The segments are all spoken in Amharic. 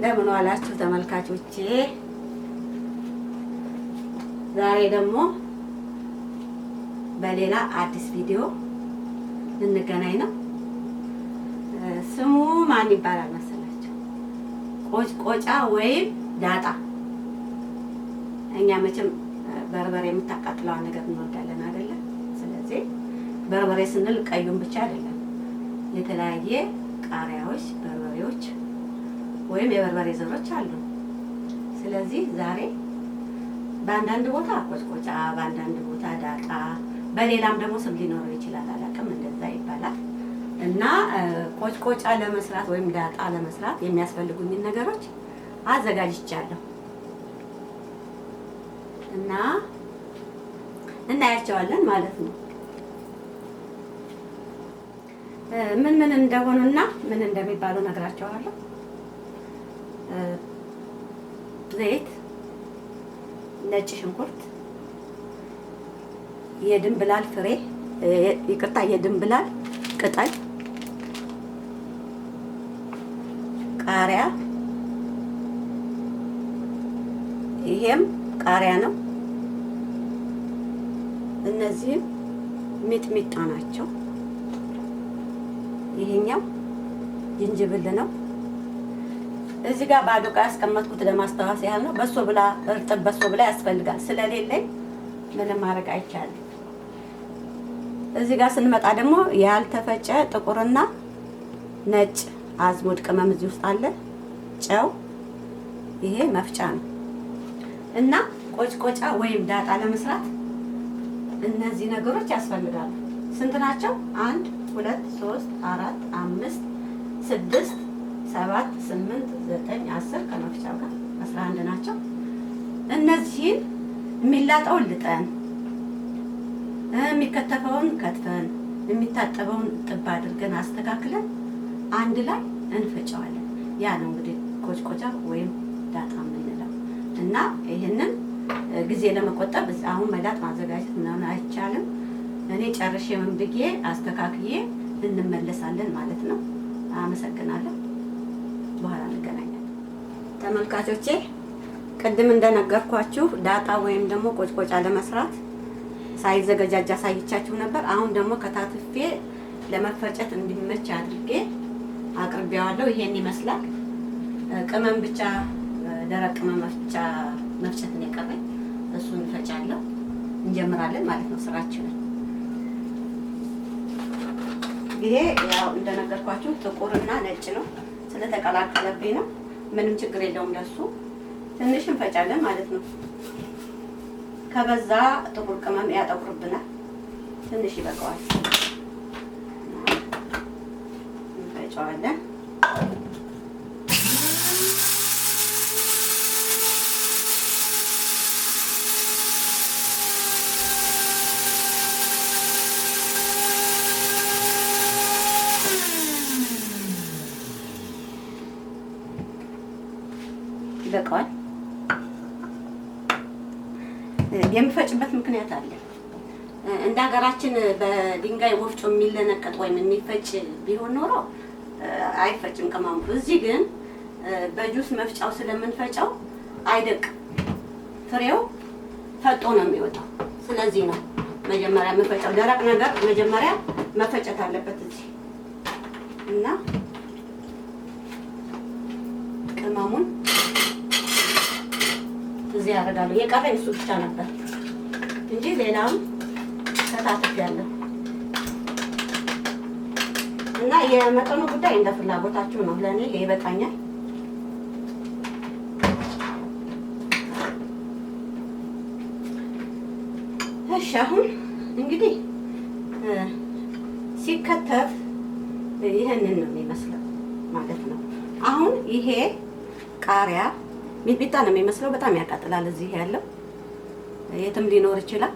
እንደምን ዋላችሁ ተመልካቾቼ። ዛሬ ደግሞ በሌላ አዲስ ቪዲዮ ልንገናኝ ነው። ስሙ ማን ይባላል መሰላችሁ? ቆጭቆጫ ወይም ዳጣ። እኛ መቼም በርበሬ የምታቃጥለውን ነገር እንወዳለን አይደለ? ስለዚህ በርበሬ ስንል ቀዩን ብቻ አይደለም፣ የተለያየ ቃሪያዎች፣ በርበሬዎች ወይም የበርበሬ ዘሮች አሉ። ስለዚህ ዛሬ በአንዳንድ ቦታ ቆጭቆጫ፣ በአንዳንድ ቦታ ዳጣ፣ በሌላም ደግሞ ስም ሊኖረው ይችላል፣ አላውቅም፣ እንደዛ ይባላል። እና ቆጭቆጫ ለመስራት ወይም ዳጣ ለመስራት የሚያስፈልጉኝን ነገሮች አዘጋጅቻለሁ እና እናያቸዋለን ማለት ነው። ምን ምን እንደሆኑና ምን እንደሚባሉ ነግራቸዋለሁ። ዘይት፣ ነጭ ሽንኩርት፣ የድንብላል ፍሬ፣ ይቅርታ የድንብላል ቅጠል፣ ቃሪያ፣ ይሄም ቃሪያ ነው። እነዚህም ሚጥሚጣ ናቸው። ይሄኛው ዝንጅብል ነው። እዚህ ጋር ባዶ ዕቃ ያስቀመጥኩት ለማስታወስ ያህል ነው። በሶ ብላ እርጥብ በሶ ብላ ያስፈልጋል። ስለሌለኝ ምንም ማድረግ አይቻልም። እዚህ ጋር ስንመጣ ደግሞ ያልተፈጨ ጥቁርና ነጭ አዝሙድ ቅመም እዚህ ውስጥ አለ። ጨው፣ ይሄ መፍጫ ነው እና ቆጭቆጫ ወይም ዳጣ ለመስራት እነዚህ ነገሮች ያስፈልጋሉ። ስንት ናቸው? 1 2 3 4 5 6 7 8 9 10 ከመፍጫው ጋር 11 ናቸው። እነዚህን የሚላጠውን ልጠን፣ የሚከተፈውን ከትፈን፣ የሚታጠበውን ጥብ አድርገን አስተካክለን አንድ ላይ እንፈጨዋለን። ያ ነው እንግዲህ ቆጭቆጫ ወይም ዳጣ የምንለው እና ይሄንን ጊዜ ለመቆጠብ አሁን መላጥ ማዘጋጀት ምናምን አይቻልም። እኔ ጨርሼ ምን ብዬ አስተካክዬ እንመለሳለን ማለት ነው። አመሰግናለሁ። በኋላ እንገናኛለን ተመልካቾቼ። ቅድም እንደነገርኳችሁ ዳጣ ወይም ደግሞ ቆጭቆጫ ለመስራት ሳይዘገጃጅ አሳይቻችሁ ነበር። አሁን ደግሞ ከታትፌ ለመፈጨት እንዲመች አድርጌ አቅርቤዋለሁ። ይሄን ይመስላል። ቅመም ብቻ ደረቅ ቅመም ብቻ መፍጨት ነው የቀረኝ። እሱን እንፈጫለሁ። እንጀምራለን ማለት ነው ስራችንን። ይሄ ያው እንደነገርኳችሁ ጥቁርና ነጭ ነው። ስለተቀላቀለብኝ ነው። ምንም ችግር የለውም። ለሱ ትንሽ እንፈጫለን ማለት ነው። ከበዛ ጥቁር ቅመም ያጠቁርብናል። ትንሽ ይበቃዋል። እንፈጫዋለን። ይበቃዋል። የምፈጭበት ምክንያት አለ። እንደ ሀገራችን በድንጋይ ወፍጮ የሚለነቀጥ ወይም የሚፈጭ ቢሆን ኖሮ አይፈጭም ቅመሙ። እዚህ ግን በጁስ መፍጫው ስለምንፈጨው አይደቅም። ፍሬው ፈጦ ነው የሚወጣው። ስለዚህ ነው መጀመሪያ የምፈጨው። ደረቅ ነገር መጀመሪያ መፈጨት አለበት እዚህ እና ቅመሙን እዚህ ያደርጋለሁ። የቀረኝ እሱ ብቻ ነበር እንጂ ሌላውን ተታትፌያለሁ። እና የመጠኑ ጉዳይ እንደ ፍላጎታችሁ ነው። ለኔ ይበቃኛል። እሺ አሁን እንግዲህ ሲከተፍ ይሄንን ነው የሚመስለው ማለት ነው። አሁን ይሄ ቃሪያ ሚጥሚጣ ነው የሚመስለው። በጣም ያቃጥላል። እዚህ ያለው የትም ሊኖር ይችላል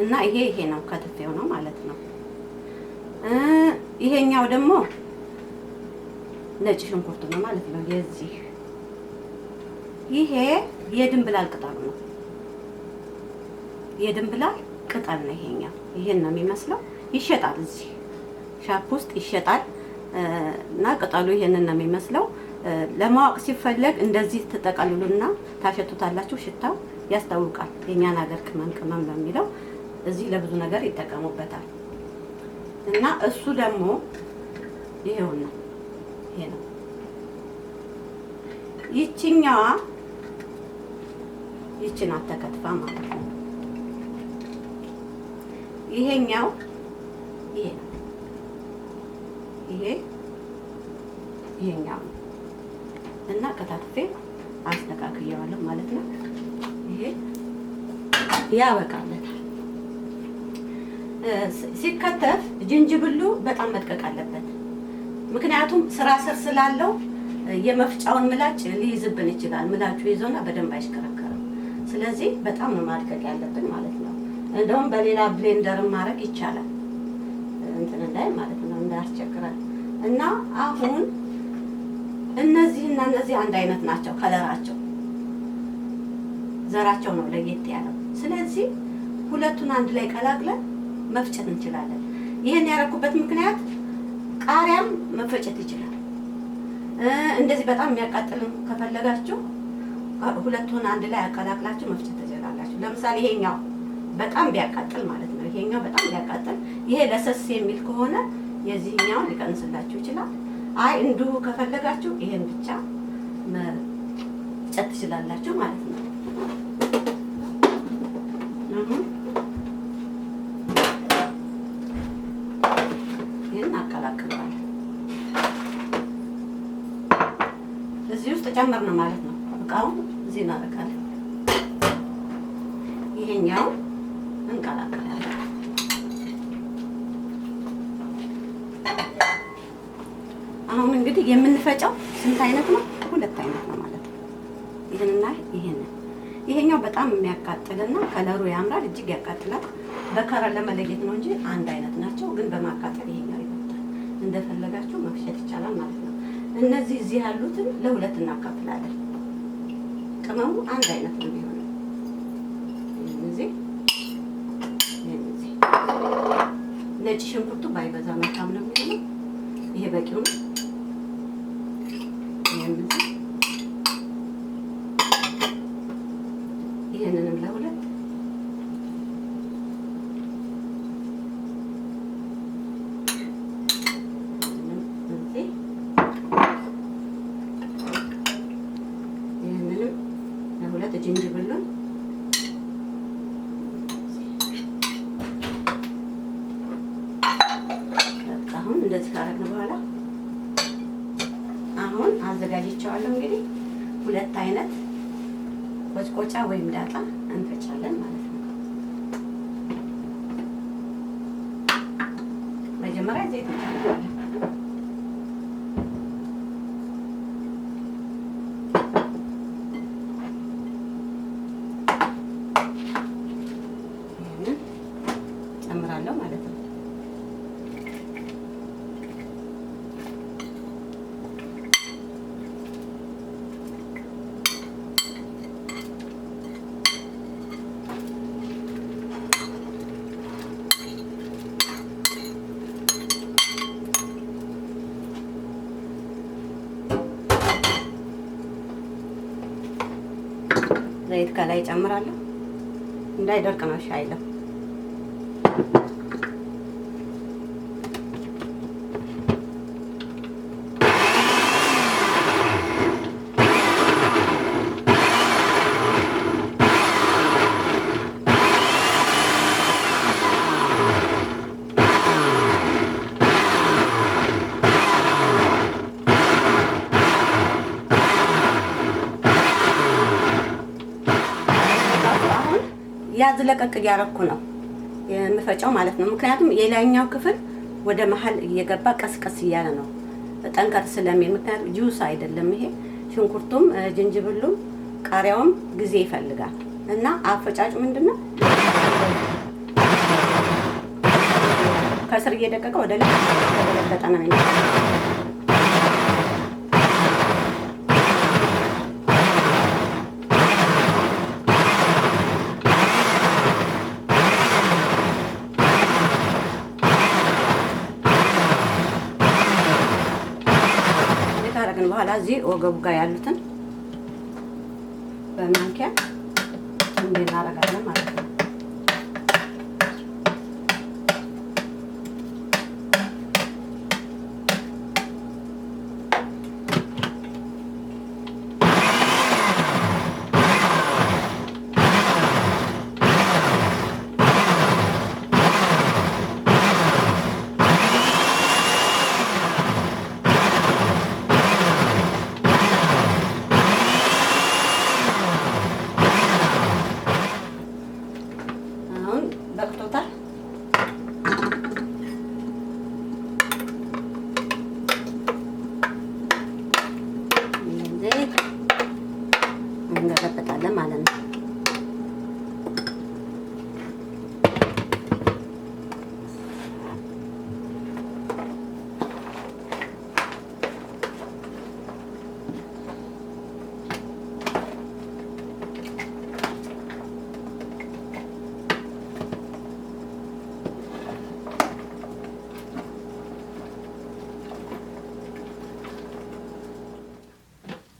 እና ይሄ ነው ከትፌው ነው ማለት ነው። ይሄኛው ደግሞ ነጭ ሽንኩርት ነው ማለት ነው። ይሄ የድንብላል ቅጠል ነው። የድንብላል ቅጠል ነው ይሄኛው። ይሄን ነው የሚመስለው። ይሸጣል፣ እዚህ ሻፕ ውስጥ ይሸጣል እና ቅጠሉ ይሄንን ነው የሚመስለው። ለማወቅ ሲፈለግ እንደዚህ ተጠቀልሉና ታሸቱታላችሁ። ሽታው ያስታውቃል። የኛን ሀገር ቅመም ነው የሚለው። እዚህ ለብዙ ነገር ይጠቀሙበታል። እና እሱ ደግሞ ይሄውና ይሄ ነው። ይቺኛዋ ይቺን አተከትፋ ማለት ነው። ይሄኛው ይሄ ነው። ይሄኛው እና ከታትፌ አስተካክየዋለሁ ማለት ነው። ይሄ ያበቃለታል። ሲከተፍ ጅንጅብሉ በጣም መድቀቅ አለበት። ምክንያቱም ስራ ስር ስላለው የመፍጫውን ምላጭ ሊይዝብን ይችላል። ምላጩ ይዞና በደንብ አይሽከረከርም። ስለዚህ በጣም ነው ማድቀቅ ያለብን ማለት ነው። እንደውም በሌላ ብሌንደር ማድረግ ይቻላል እንትን እንዳይ ማለት ነው እንዳያስቸግራል። እና አሁን እነዚህና እነዚህ አንድ አይነት ናቸው። ከለራቸው ዘራቸው ነው ለየት ያለው። ስለዚህ ሁለቱን አንድ ላይ ቀላቅለን መፍጨት እንችላለን። ይሄን ያደረኩበት ምክንያት ቃሪያም መፈጨት ይችላል። እንደዚህ በጣም የሚያቃጥልን ከፈለጋችሁ ሁለቱን አንድ ላይ አቀላቅላችሁ መፍጨት ትችላላችሁ። ለምሳሌ ይሄኛው በጣም ቢያቃጥል ማለት ነው። ይሄኛው በጣም ቢያቃጥል፣ ይሄ ለሰስ የሚል ከሆነ የዚህኛውን ሊቀንስላችሁ ይችላል። አይ እንዲሁ ከፈለጋችሁ ይሄን ብቻ መፍጨት ትችላላችሁ ማለት ነው። ይሄን አቀላቅለዋለሁ። እዚህ ውስጥ ጨመርን ማለት ነው። እቃውን እዚህ እናደርጋለን። ይሄኛው እንቀላቅላለን። አሁን እንግዲህ የምንፈጨው ስንት አይነት ነው? ሁለት አይነት ነው ማለት ነው። ይሄንና ይሄንን። ይሄኛው በጣም የሚያቃጥልና ከለሩ ያምራል፣ እጅግ ያቃጥላል። በከለር ለመለየት ነው እንጂ አንድ አይነት ናቸው። ግን በማቃጠል ይሄኛው ይበልጣል። እንደፈለጋችሁ መፍጨት ይቻላል ማለት ነው። እነዚህ እዚህ ያሉትን ለሁለት እናካፍላለን። ቅመሙ አንድ አይነት ነው የሚሆነው። እነዚህ ነጭ ሽንኩርቱ ባይበዛ መልካም ነው የሚሆነው። ይሄ በቂው ነው። ይሄንንም ለሁለት ጅንጅብሉን አሁን እንደዚህ ካረግን በኋላ አሁን አዘጋጅቼዋለሁ። እንግዲህ ሁለት አይነት ቆጭቆጫ ወይም ዳጣ እንፈጫለን ማለት ነው። መጀመሪያ ዘይት እንጨምራለን። ጨምራለሁ ማለት ነው። ዘይት ከላይ ጨምራለሁ። እንዳይደርቅ ነው ሻይለው። ያዝ ለቀቅ እያረኩ ነው የምፈጨው ማለት ነው። ምክንያቱም የላይኛው ክፍል ወደ መሀል እየገባ ቀስቀስ እያለ ነው ጠንከር ስለሚል። ምክንያቱም ጁስ አይደለም ይሄ። ሽንኩርቱም ጅንጅብሉም ቃሪያውም ጊዜ ይፈልጋል እና አፈጫጩ ምንድነው ከስር እየደቀቀ ወደ ላይ ተገለበጠ ነው የሚሆነው። ካረግን በኋላ እዚህ ወገቡ ጋር ያሉትን በማንኪያ እንዲህ እናደርጋለን ማለት ነው። በቅቶታል። እንደዚህ እንገለብጣለን ማለት ነው።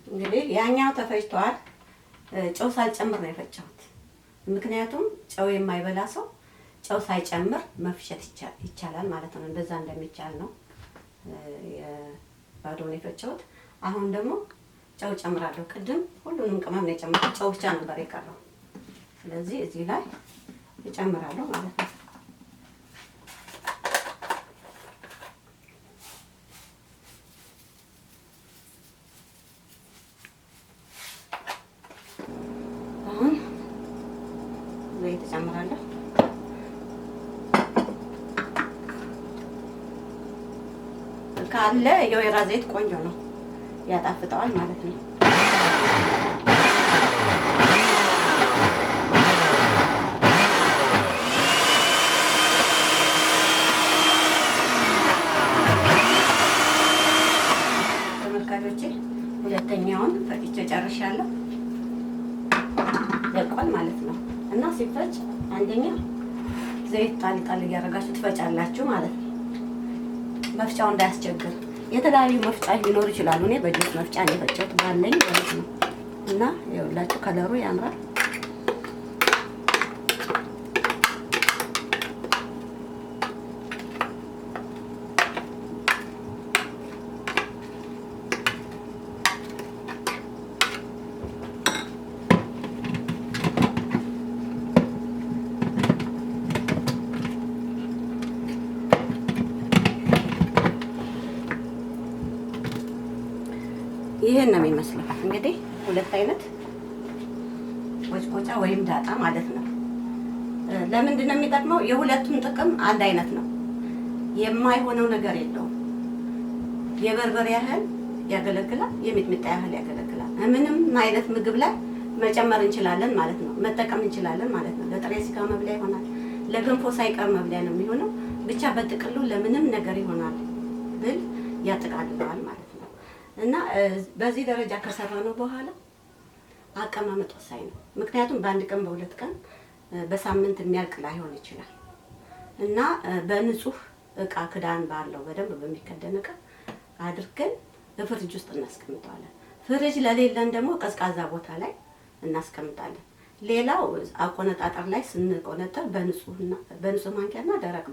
እንግዲህ ያኛው ተፈጭቷል። ጨው ሳልጨምር ነው የፈጨሁት። ምክንያቱም ጨው የማይበላ ሰው ጨው ሳይጨምር መፍጨት ይቻላል ማለት ነው። እንደዛ እንደሚቻል ነው ባዶውን የፈጨሁት። አሁን ደግሞ ጨው ጨምራለሁ። ቅድም ሁሉንም ቅመም ነው የጨመርኩት፣ ጨው ብቻ ነበር የቀረው። ስለዚህ እዚህ ላይ እጨምራለሁ ማለት ነው። ዘይት እጨምራለሁ። ካለ የወይራ ዘይት ቆንጆ ነው፣ ያጣፍጠዋል ማለት ነው። ተመልካቾቼ ሁለተኛውን ፈጭቼ ጨርሻለሁ። ደቋል ማለት ነው። እና ሲፈጭ አንደኛ ዘይት ጣል ጣል እያደረጋችሁ ትፈጫላችሁ ማለት ነው። መፍጫው እንዳያስቸግር። የተለያዩ መፍጫ ሊኖሩ ይችላሉ። እኔ በጁስ መፍጫ ነው የፈጨሁት ባለኝ ማለት ነው። እና ይኸውላችሁ ከለሩ ያምራል። ይሄን ነው የሚመስለው። እንግዲህ ሁለት አይነት ቆጭቆጫ ወይም ዳጣ ማለት ነው። ለምንድን ነው የሚጠቅመው? የሁለቱም ጥቅም አንድ አይነት ነው። የማይሆነው ነገር የለውም። የበርበሬ ያህል ያገለግላል፣ የሚጥሚጣ ያህል ያገለግላል። ምንም አይነት ምግብ ላይ መጨመር እንችላለን ማለት ነው፣ መጠቀም እንችላለን ማለት ነው። ለጥሬ ስጋ መብለያ ይሆናል፣ ለገንፎ ሳይቀር መብለያ ነው የሚሆነው። ብቻ በጥቅሉ ለምንም ነገር ይሆናል ብል ያጠቃልለዋል ማለት ነው። እና በዚህ ደረጃ ከሰራነው በኋላ አቀማመጥ ወሳኝ ነው። ምክንያቱም በአንድ ቀን በሁለት ቀን በሳምንት የሚያልቅ ላይሆን ይችላል። እና በንጹህ እቃ ክዳን ባለው በደንብ በሚከደን እቃ አድርገን በፍሪጅ ውስጥ እናስቀምጠዋለን። ፍሪጅ ለሌለን ደግሞ ቀዝቃዛ ቦታ ላይ እናስቀምጣለን። ሌላው አቆነጣጠር ላይ ስንቆነጠር በንጹህ ማንኪያና ደረቅ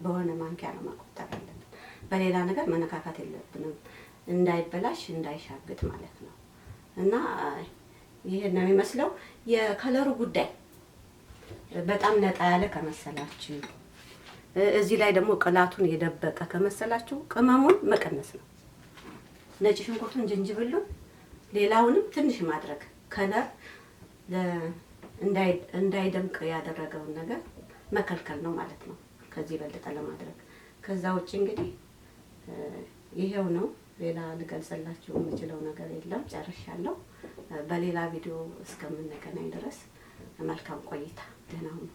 በሆነ ማንኪያ ነው ማቆጠር ያለብን። በሌላ ነገር መነካካት የለብንም፣ እንዳይበላሽ እንዳይሻግት ማለት ነው። እና ይሄን ነው የሚመስለው። የከለሩ ጉዳይ በጣም ነጣ ያለ ከመሰላችሁ፣ እዚህ ላይ ደግሞ ቅላቱን የደበቀ ከመሰላችሁ ቅመሙን መቀነስ ነው። ነጭ ሽንኩርቱን፣ ዝንጅብሉን፣ ሌላውንም ትንሽ ማድረግ ከለር እንዳይደምቅ ያደረገውን ነገር መከልከል ነው ማለት ነው፣ ከዚህ በለጠ ለማድረግ። ከዛ ውጪ እንግዲህ ይሄው ነው። ሌላ ልገልጽላችሁ የምችለው ነገር የለም። ጨርሻለሁ። በሌላ ቪዲዮ እስከምንገናኝ ድረስ መልካም ቆይታ። ደህና ሁኑ።